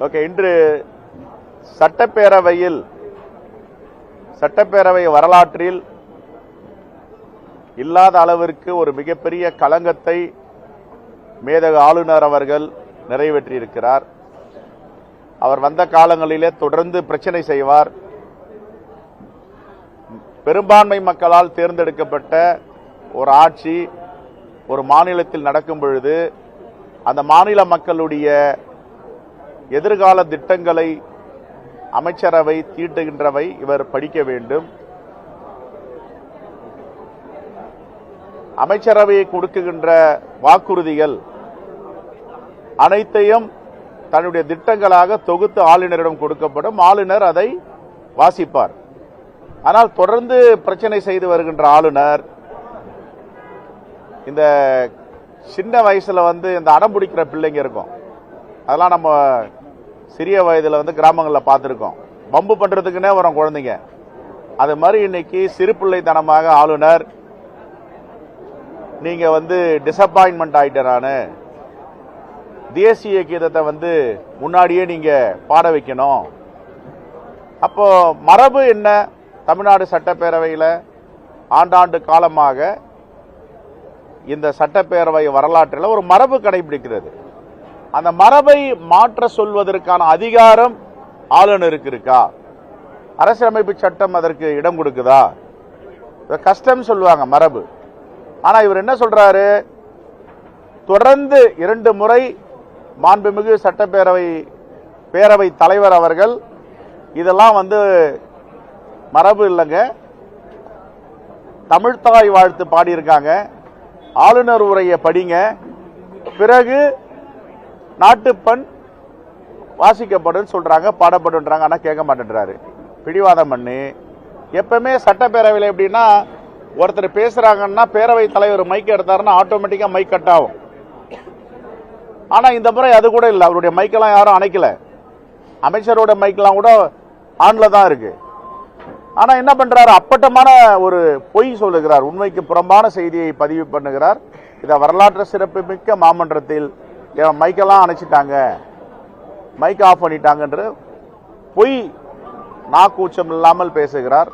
Okay, இன்று சட்டப்பேரவை வரலாற்றில் இல்லாத அளவிற்கு ஒரு மிகப்பெரிய களங்கத்தை மேதக ஆளுநர் அவர்கள் நிறைவேற்றியிருக்கிறார். அவர் வந்த காலங்களிலே தொடர்ந்து பிரச்சனை செய்வார். பெரும்பான்மை மக்களால் தேர்ந்தெடுக்கப்பட்ட ஒரு ஆட்சி ஒரு மாநிலத்தில் நடக்கும் பொழுது அந்த மாநில மக்களுடைய எதிர்கால திட்டங்களை அமைச்சரவை தீட்டுகின்றவை இவர் படிக்க வேண்டும். அமைச்சரவை கொடுக்குகின்ற வாக்குறுதிகள் அனைத்தையும் தன்னுடைய திட்டங்களாக தொகுத்து ஆளுநரிடம் கொடுக்கப்படும். ஆளுநர் அதை வாசிப்பார். ஆனால் தொடர்ந்து பிரச்சனை செய்து வருகின்ற ஆளுநர் இந்த சின்ன வயசுல இந்த அடம் பிடிக்கிற பிள்ளைங்க இருக்கும். அதெல்லாம் நம்ம சிறிய வயதுல கிராமங்களில் பார்த்துருக்கோம். பம்பு பண்றதுக்குன்னே வரும் குழந்தைங்க. அது மாதிரி இன்னைக்கு சிறு பிள்ளைத்தனமாக ஆளுநர் நீங்க டிசப்பாயின்மெண்ட் ஆயிட்டேன், நானு தேசிய கீதத்தை முன்னாடியே நீங்க பாட வைக்கணும். அப்போ மரபு என்ன? தமிழ்நாடு சட்டப்பேரவையில் ஆண்டாண்டு காலமாக இந்த சட்டப்பேரவை வரலாற்றில் ஒரு மரபு கடைபிடிக்கிறது. அந்த மரபை மாற்ற சொல்வதற்கான அதிகாரம் ஆளுநருக்கு இருக்கா? அரசியலமைப்பு சட்டம் அதற்கு இடம் கொடுக்குதா? கஷ்டம் சொல்லுவாங்க மரபு. ஆனா இவர் என்ன சொல்றாரு? தொடர்ந்து 2 முறை மாண்புமிகு பேரவை தலைவர் அவர்கள் இதெல்லாம் மரபு இல்லைங்க, தமிழ்தாய் வாழ்த்து பாடியிருக்காங்க, ஆளுநர் உரையை படிங்க, பிறகு நாட்டுப்பண் வாசிக்கப்படும் சொல்றாங்க, பாடப்படுன்றாங்க. ஆனா கேட்க மாட்டேன்றாரு. பிடிவாதம் பண்ணி எப்பவுமே சட்டப்பேரவையில் எப்படின்னா ஒருத்தர் பேசுறாங்கன்னா பேரவை தலைவர் மைக் எடுத்தாருன்னா ஆட்டோமேட்டிக்கா மைக் கட் ஆகும். ஆனா இந்த முறை அது கூட இல்லை. அவருடைய மைக்கெல்லாம் யாரும் அணைக்கல. அமைச்சரோட மைக்கெல்லாம் கூட ஆன்ல தான் இருக்கு. ஆனா என்ன பண்றாரு? அப்பட்டமான ஒரு பொய் சொல்லுகிறார். உண்மைக்கு புறம்பான செய்தியை பதிவு பண்ணுகிறார். இத வரலாற்று சிறப்பு மிக்க மாமன்றத்தில் மைக்கெல்லாம் அணைச்சிட்டாங்க, மைக் ஆஃப் பண்ணிட்டாங்கன்ற பொய் நாக்கூச்சம் இல்லாமல் பேசுகிறார்.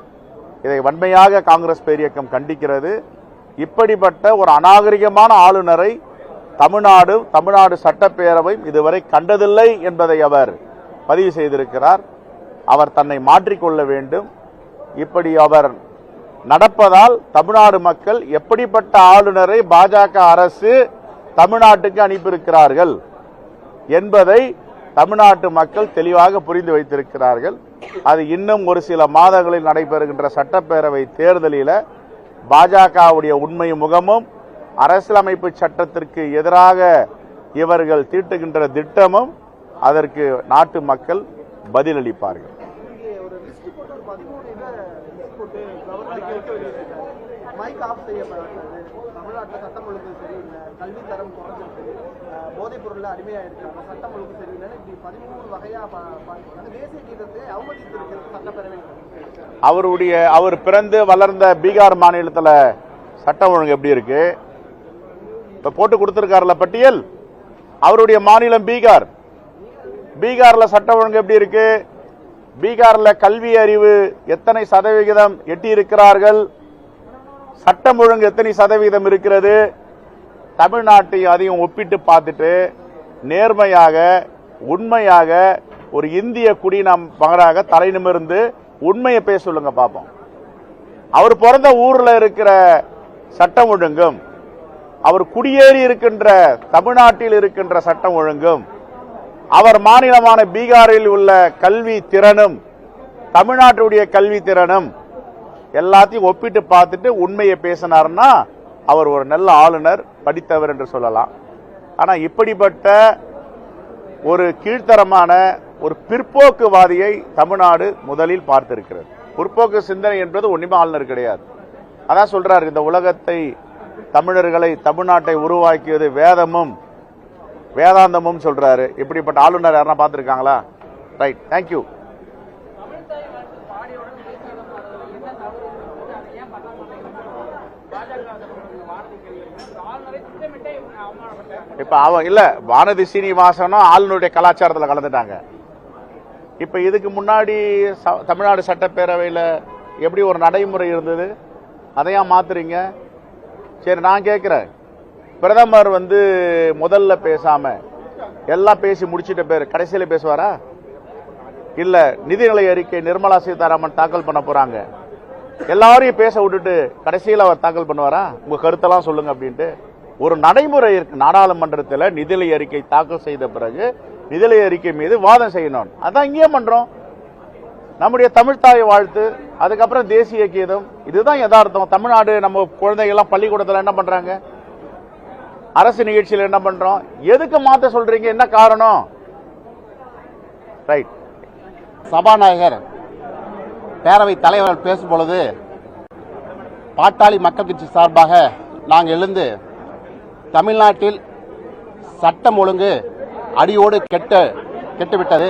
இதை வன்மையாக காங்கிரஸ் பேரியக்கம் கண்டிக்கிறது. இப்படிப்பட்ட ஒரு அநாகரிகமான ஆளுநரை தமிழ்நாடு சட்டப்பேரவை இதுவரை கண்டதில்லை என்பதை அவர் பதிவு செய்திருக்கிறார். அவர் தன்னை மாற்றிக்கொள்ள வேண்டும். இப்படி அவர் நடப்பதால் தமிழ்நாடு மக்கள் எப்படிப்பட்ட ஆளுநரை பாஜக அரசு தமிழ்நாட்டுக்கு அனுப்பியிருக்கிறார்கள் என்பதை தமிழ்நாட்டு மக்கள் தெளிவாக புரிந்து வைத்திருக்கிறார்கள். அது இன்னும் ஒரு சில மாதங்களில் நடைபெறுகின்ற சட்டப்பேரவை தேர்தலில் பாஜகவுடைய உண்மை முகமும் அரசியலமைப்பு சட்டத்திற்கு எதிராக இவர்கள் தீட்டுகின்ற திட்டமும் அதற்கு நாட்டு மக்கள் பதிலளிப்பார்கள். அவர் பிறந்து வளர்ந்த பீகார் மாநிலத்தில் சட்டம் ஒழுங்கு எப்படி இருக்கு? இப்ப போட்டு கொடுத்திருக்காருல பட்டியல். அவருடைய மாநிலம் பீகார். பீகார்ல சட்டம் ஒழுங்கு எப்படி இருக்கு? பீகார்ல கல்வி அறிவு எத்தனை சதவிகிதம் எட்டி இருக்கிறார்கள்? சட்டம் ஒழுங்கு எத்தனை சதவீதம் இருக்கிறது? தமிழ்நாட்டை அதையும் ஒப்பிட்டு பார்த்துட்டு நேர்மையாக உண்மையாக ஒரு இந்திய குடியினம் மகனாக தலை நிமிர்ந்து உண்மையை பேச சொல்லுங்க பார்ப்போம். அவர் பிறந்த ஊர்ல இருக்கிற சட்டம் ஒழுங்கும் அவர் குடியேறி இருக்கின்ற தமிழ்நாட்டில் இருக்கின்ற சட்டம் ஒழுங்கும் அவர் மாநிலமான பீகாரில் உள்ள கல்வி திறனும் தமிழ்நாட்டுடைய கல்வி திறனும் எல்லாத்தையும் ஒப்பிட்டு பார்த்துட்டு உண்மையை பேசினார்னா அவர் ஒரு நல்ல ஆளுநர், படித்தவர் என்று சொல்லலாம். ஆனா இப்படிப்பட்ட ஒரு கீழ்த்தரமான ஒரு பிற்போக்குவாதியை தமிழ்நாடு முதலில் பார்த்திருக்கிறது. பிற்போக்கு சிந்தனை என்பது ஒன்றுமே ஆளுநர் கிடையாது. அதான் சொல்றாரு, இந்த உலகத்தை தமிழர்களை தமிழ்நாட்டை உருவாக்கியது வேதாந்தமும் சொல்றாரு. இப்படிப்பட்ட ஆளுநர் யாரா பார்த்திருக்காங்களா? Right, thank you. இப்ப அவன் இல்ல வானதி சீனிவாசனும் ஆளுநருடைய கலாச்சாரத்தில் கலந்துட்டாங்க. இப்ப இதுக்கு முன்னாடி தமிழ்நாடு சட்டப்பேரவையில் எப்படி ஒரு நடைமுறை இருந்தது, அதையா மாத்துறீங்க? சரி, நான் கேட்கிறேன், பிரதமர் முதல்ல பேசாம எல்லாம் பேசி முடிச்சிட்ட பேர் கடைசியில பேசுவாரா? இல்ல நிதிநிலை அறிக்கை நிர்மலா சீதாராமன் தாக்கல் பண்ண போறாங்க, எல்லாரையும் பேச விட்டுட்டு கடைசியில் அவர் தாக்கல் பண்ணுவாரா? உங்க கருத்தெல்லாம் சொல்லுங்க அப்படின்ட்டு ஒரு நடைமுறை இருக்கு. நாடாளுமன்றத்தில் நிதிநிலை அறிக்கை தாக்கல் செய்த பிறகு நிதிநிலை அறிக்கை மீது வாதம் செய்யணும். அதான் இங்கே பண்றோம். நம்முடைய தமிழ்த்தாய் வாழ்த்து, அதுக்கப்புறம் தேசிய கீதம், இதுதான் யதார்த்தம். தமிழ்நாடு நம்ம குழந்தைகள்லாம் பள்ளிக்கூடத்தில் என்ன பண்றாங்க, அரசு நிகழ்ச்சியில் என்ன பண்றோம், எதுக்கு மாத்த சொல்றீங்க, என்ன காரணம்? ரைட். சபாநாயகர் பேரவை தலைவர் பேசும் பொழுது பாட்டாளி மக்கள் கட்சி சார்பாக நாங்கள் எழுந்து தமிழ்நாட்டில் சட்டம் ஒழுங்கு அடியோடு கெட்டுவிட்டது.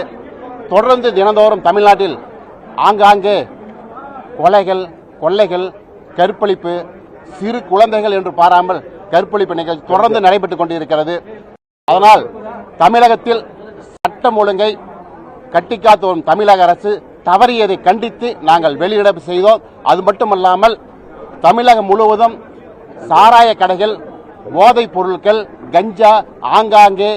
தொடர்ந்து தினந்தோறும் தமிழ்நாட்டில் ஆங்காங்கே கொலைகள், கொள்ளைகள், கற்பழிப்பு, சிறு குழந்தைகள் என்று பாராமல் கற்பழிப்பு நிகழ்ச்சி தொடர்ந்து நடைபெற்றுக் கொண்டிருக்கிறது. அதனால் தமிழகத்தில் சட்டம் ஒழுங்கை கட்டிக்காத்து வரும் தமிழக அரசு தவறியதை கண்டித்து நாங்கள் வெளியிட செய்தோம். அது மட்டுமல்லாமல் தமிழகம் முழுவதும் சாராய கடைகள், போதைப் பொருட்கள், கஞ்சா ஆங்காங்கே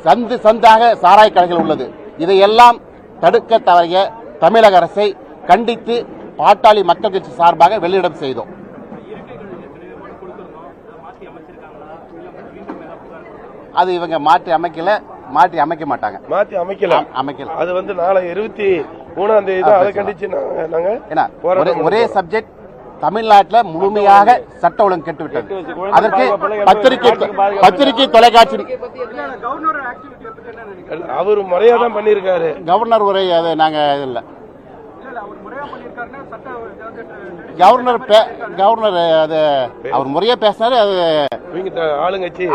சந்து சந்தாக சாராய கடைகள் உள்ளது. இதையெல்லாம் தடுக்க தவறிய தமிழக அரசை கண்டித்து பாட்டாளி மக்கள் கட்சி சார்பாக வெளியிடம் செய்தோம். அது இவங்க மாற்றி அமைக்க மாட்டாங்க. அது நாளை 23ஆம் தேதி தான் அதை கண்டிச்சு நாங்க ஒரே சப்ஜெக்ட் தமிழ்நாட்டில் முழுமையாக சட்ட ஒழுங்கு கெட்டுவிட்டது. அதற்கு பத்திரிகை தொலைக்காட்சி அவர் முறையா தான் பண்ணிருக்காரு. கவர்னர் உரை அதை நாங்க இல்ல கவர்னர் அது அவர் முறையா பேசினாரு. அது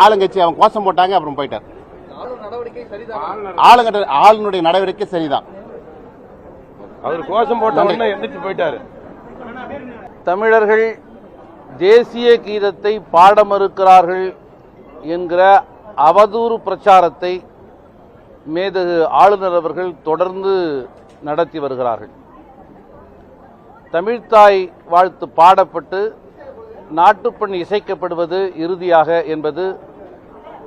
ஆளுங்கட்சி அவங்க கோஷம் போட்டாங்க, அப்புறம் போயிட்டார். ஆளுநருடைய நடவடிக்கை சரிதான். அவர் கோஷம் போட்டாங்க, எந்திரிச்சு போயிட்டாரு. தமிழர்கள் தேசிய கீதத்தை பாட மறுக்கிறார்கள் என்கிற அவதூறு பிரச்சாரத்தை மேதகு ஆளுநர் அவர்கள் தொடர்ந்து நடத்தி வருகிறார்கள். தமிழ்த்தாய் வாழ்த்து பாடப்பட்டு நாட்டுப்பண் இசைக்கப்படுவது இறுதியாக என்பது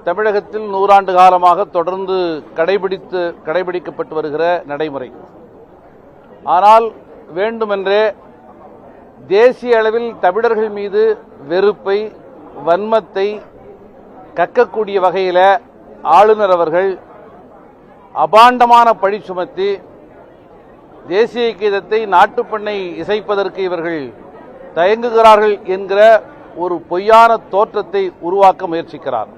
தமிழகத்தில் 100 ஆண்டு காலமாக தொடர்ந்து கடைபிடிக்கப்பட்டு வருகிற நடைமுறை. ஆனால் வேண்டுமென்றே தேசிய அளவில் தமிழர்கள் மீது வெறுப்பை, வன்மத்தை கக்கக்கூடிய வகையில் ஆளுநர் அவர்கள் அபாண்டமான பழி சுமத்தி தேசிய கீதத்தை நாட்டுப்பண்ணை இசைப்பதற்கு இவர்கள் தயங்குகிறார்கள் என்கிற ஒரு பொய்யான தோற்றத்தை உருவாக்க முயற்சிக்கிறார்.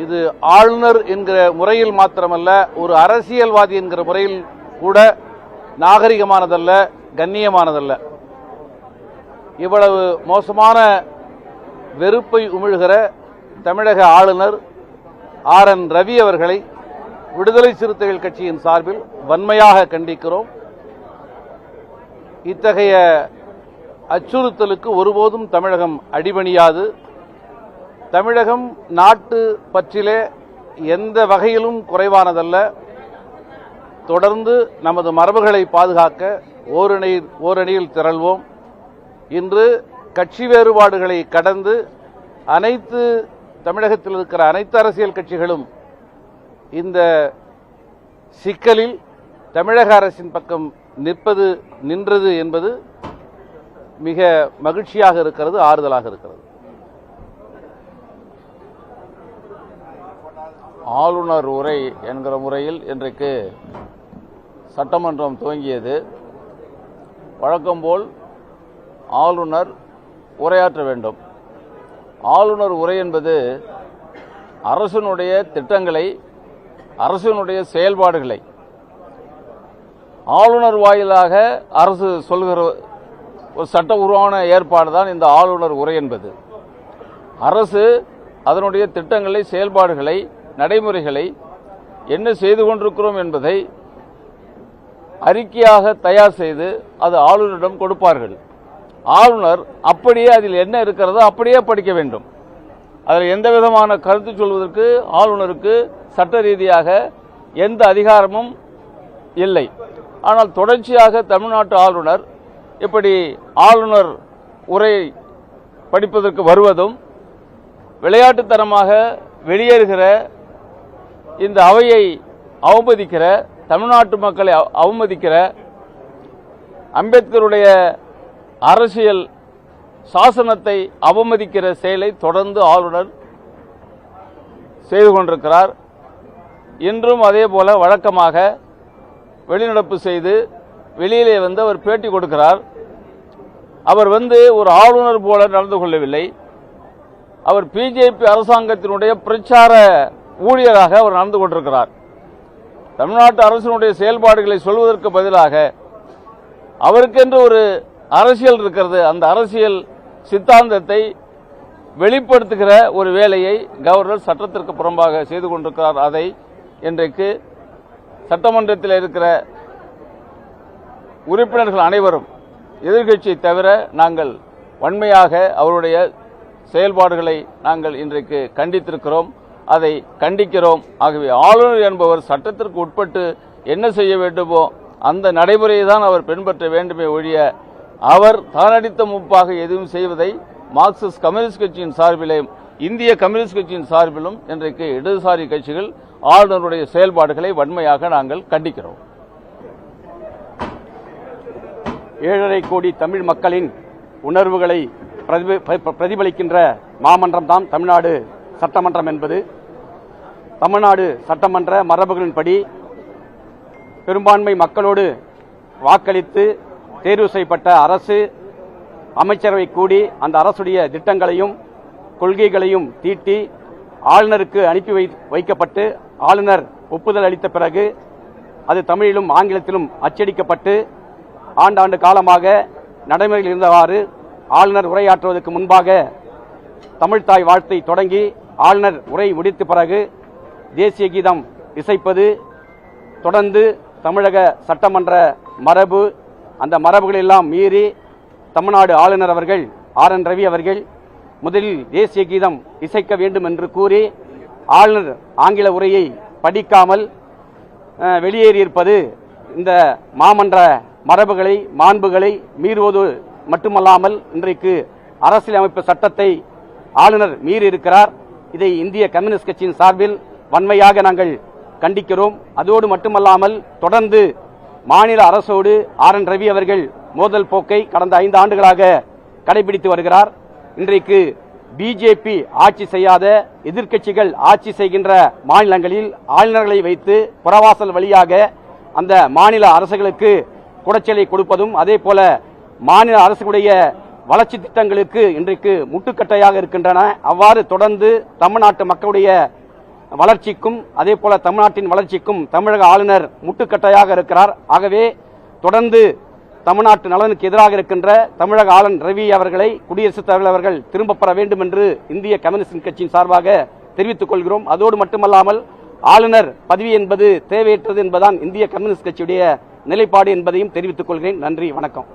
இது ஆளுநர் என்கிற முறையில் மாத்திரமல்ல, ஒரு அரசியல்வாதி என்கிற முறையில் கூட நாகரிகமானதல்ல, கண்ணியமானதல்ல. இவ்வளவு மோசமான வெறுப்பை உமிழ்கிற தமிழக ஆளுநர் RN ரவி அவர்களை விடுதலை சிறுத்தைகள் கட்சியின் சார்பில் வன்மையாக கண்டிக்கிறோம். இத்தகைய அச்சுறுத்தலுக்கு ஒருபோதும் தமிழகம் அடிபணியாது. தமிழகம் நாட்டு பற்றிலே எந்த வகையிலும் குறைவானதல்ல. தொடர்ந்து நமது மரபுகளை பாதுகாக்க ஓரணியில் திரள்வோம். இன்று கட்சி வேறுபாடுகளை கடந்து தமிழகத்தில் இருக்கிற அனைத்து அரசியல் கட்சிகளும் இந்த சிக்கலில் தமிழக அரசின் பக்கம் நின்றது என்பது மிக மகிழ்ச்சியாக இருக்கிறது, ஆறுதலாக இருக்கிறது. ஆளுநர் உரை என்கிற முறையில் இன்றைக்கு சட்டமன்றம் துவங்கியது. வழக்கம்போல் ஆளுநர் உரையாற்ற வேண்டும். ஆளுநர் உரை என்பது அரசினுடைய திட்டங்களை, அரசினுடைய செயல்பாடுகளை ஆளுநர் வாயிலாக அரசு சொல்கிற ஒரு சட்டபூர்வமான ஏற்பாடு தான் இந்த ஆளுநர் உரை என்பது. அரசு அதனுடைய திட்டங்களை, செயல்பாடுகளை, நடைமுறைகளை என்ன செய்து கொண்டிருக்கிறோம் என்பதை அறிக்கையாக தயார் செய்து அது ஆளுநரிடம் கொடுப்பார்கள். ஆளுநர் அப்படியே அதில் என்ன இருக்கிறதோ அப்படியே படிக்க வேண்டும். அதில் எந்த விதமான கருத்து சொல்வதற்கு ஆளுநருக்கு சட்ட ரீதியாக எந்த அதிகாரமும் இல்லை. ஆனால் தொடர்ச்சியாக தமிழ்நாட்டு ஆளுநர் இப்படி ஆளுநர் உரை படிப்பதற்கு வருவதும் விளையாட்டுத்தனமாக வெளியேறுகிற இந்த அவையை அவமதிக்கிற, தமிழ்நாட்டு மக்களை அவமதிக்கிற, அம்பேத்கருடைய அரசியல் சாசனத்தை அவமதிக்கிற செயலை தொடர்ந்து ஆளுநர் செய்து கொண்டிருக்கிறார். இன்றும் அதே போல வழக்கமாக வெளிநடப்பு செய்து வெளியிலே வந்து அவர் பேட்டி கொடுக்கிறார். அவர் ஒரு ஆளுநர் போல நடந்து கொள்ளவில்லை. அவர் பிஜேபி அரசாங்கத்தினுடைய பிரச்சார ஊழியராக அவர் நடந்து கொண்டிருக்கிறார். தமிழ்நாட்டு அரசினுடைய செயல்பாடுகளை சொல்வதற்கு பதிலாக அவருக்கென்று ஒரு அரசியல் இருக்கிறது. அந்த அரசியல் சித்தாந்தத்தை வெளிப்படுத்துகிற ஒரு வேலையை கவர்னர் சட்டத்திற்கு புறம்பாக செய்து கொண்டிருக்கிறார். அதை இன்றைக்கு சட்டமன்றத்தில் இருக்கிற உறுப்பினர்கள் அனைவரும், எதிர்க்கட்சியை தவிர, நாங்கள் வன்மையாக அவருடைய செயல்பாடுகளை நாங்கள் இன்றைக்கு கண்டித்திருக்கிறோம், அதை கண்டிக்கிறோம். ஆகவே ஆளுநர் என்பவர் சட்டத்திற்கு உட்பட்டு என்ன செய்ய வேண்டுமோ அந்த நடைமுறையை தான் அவர் பின்பற்ற வேண்டுமே ஒழிய அவர் தானடித்த முப்பாக எதுவும் செய்வதை மார்க்சிஸ்ட் கம்யூனிஸ்ட் கட்சியின் சார்பிலும் இந்திய கம்யூனிஸ்ட் கட்சியின் சார்பிலும் இன்றைக்கு இடதுசாரி கட்சிகள் ஆளுநருடைய செயல்பாடுகளை வன்மையாக நாங்கள் கண்டிக்கிறோம். 7.5 கோடி தமிழ் மக்களின் உணர்வுகளை பிரதிபலிக்கின்ற மாமன்றம் தான் தமிழ்நாடு சட்டமன்றம் என்பது. தமிழ்நாடு சட்டமன்ற மரபுகளின்படி பெரும்பான்மை மக்களோடு வாக்களித்து தேர்வு செய்யப்பட்ட அரசு, அமைச்சரவை கூடி அந்த அரசுடைய திட்டங்களையும் கொள்கைகளையும் தீட்டி ஆளுநருக்கு அனுப்பி வைக்கப்பட்டு ஆளுநர் ஒப்புதல் அளித்த பிறகு அது தமிழிலும் ஆங்கிலத்திலும் அச்சடிக்கப்பட்டு ஆண்டாண்டு காலமாக நடைமுறையில் இருந்தவாறு ஆளுநர் உரையாற்றுவதற்கு முன்பாக தமிழ்தாய் வாழ்த்தை தொடங்கி ஆளுநர் உரை முடித்த பிறகு தேசிய கீதம் இசைப்பது, தொடர்ந்து தமிழக சட்டமன்ற மரபு, அந்த மரபுகளெல்லாம் மீறி தமிழ்நாடு ஆளுநர் அவர்கள் ஆர்.என். ரவி அவர்கள் முதலில் தேசிய கீதம் இசைக்க வேண்டும் என்று கூறி ஆளுநர் ஆங்கில உரையை படிக்காமல் வெளியேறியிருப்பது இந்த மாமன்ற மரபுகளை, மாண்புகளை மீறுவது மட்டுமல்லாமல் இன்றைக்கு அரசியலமைப்பு சட்டத்தை ஆளுநர் மீறியிருக்கிறார். இதை இந்திய கம்யூனிஸ்ட் கட்சியின் சார்பில் வன்மையாக நாங்கள் கண்டிக்கிறோம். அதோடு மட்டுமல்லாமல் தொடர்ந்து மாநில அரசோடு ஆர்.என். ரவி அவர்கள் மோதல் போக்கை கடந்த 5 ஆண்டுகளாக கடைபிடித்து வருகிறார். இன்றைக்கு பிஜேபி ஆட்சி செய்யாத, எதிர்க்கட்சிகள் ஆட்சி செய்கின்ற மாநிலங்களில் ஆளுநர்களை வைத்து புறவாசல் வழியாக அந்த மாநில அரசுகளுக்கு குடைச்சலை கொடுப்பதும், அதே போல மாநில அரசுடைய வளர்ச்சி திட்டங்களுக்கு இன்றைக்கு முட்டுக்கட்டையாக இருக்கின்றன. அவ்வாறு தொடர்ந்து தமிழ்நாட்டு மக்களுடைய வளர்ச்சிக்கும் அதே போல தமிழ்நாட்டின் வளர்ச்சிக்கும் தமிழக ஆளுநர் முட்டுக்கட்டையாக இருக்கிறார். ஆகவே தொடர்ந்து தமிழ்நாட்டு நலனுக்கு எதிராக இருக்கின்ற தமிழக ஆளுநர் ரவி அவர்களை குடியரசுத் தலைவர் அவர்கள் திரும்பப் பெற வேண்டும் என்று இந்திய கம்யூனிஸ்ட் கட்சியின் சார்பாக தெரிவித்துக் கொள்கிறோம். அதோடு மட்டுமல்லாமல் ஆளுநர் பதவி என்பது தேவையற்றது என்பதுதான் இந்திய கம்யூனிஸ்ட் கட்சியுடைய நிலைப்பாடு என்பதையும் தெரிவித்துக் கொள்கிறேன். நன்றி, வணக்கம்.